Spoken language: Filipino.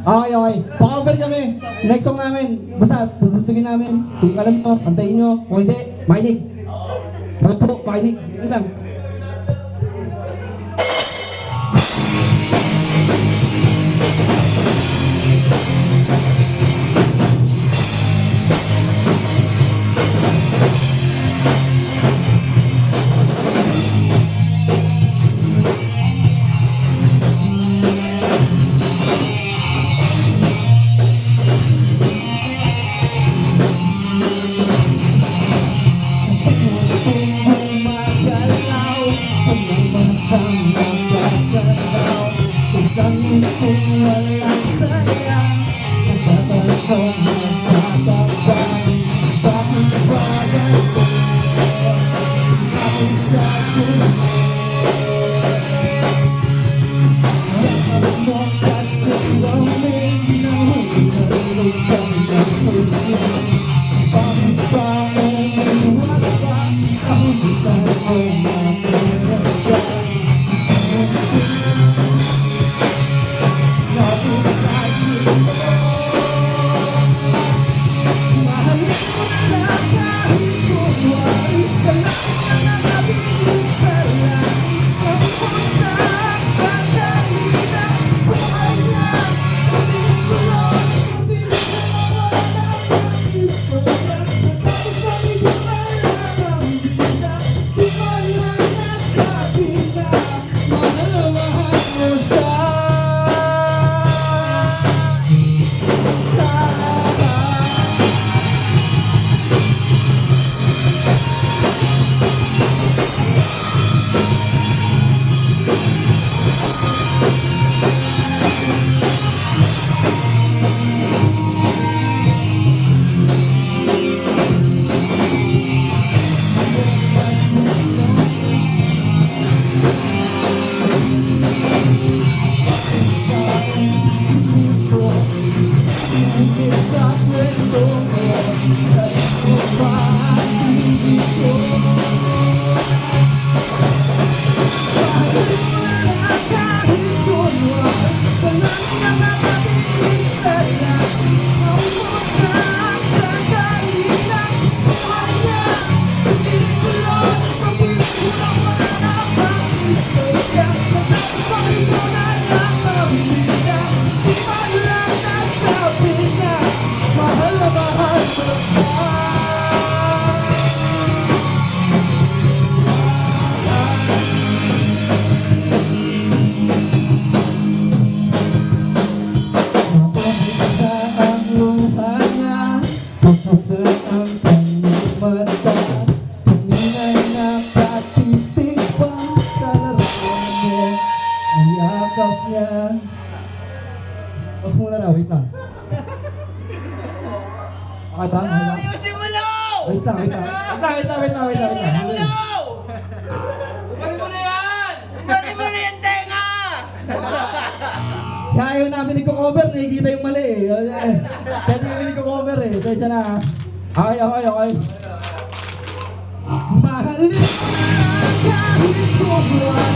Okay, okay. Pa-cover kami. Next song namin. Basta, tututugin namin. Kung alam nyo, pantayin nyo. Kung hindi, makinig. Ano po, makinig. Yun lang. Sa ngiting walang saya, nagtatanong nagtatabang, bakit ba ganito ako sa dulo? Yakap mo kasi lamig na hulog sa mga puso. Bakit ba umiwas pa sa hulitan o makarasa? Pause muna na, wait lang. Okay ba? Ayusin mo lang! Wait lang. Ubarin mo na yan! Ubarin mo na yan, tenga! Kaya ayaw namin nagko-cover, nakikita yung mali eh. Kaya di kami nagko-cover eh. So isa na. Okay. Mahalin mo na kahit kung buwan.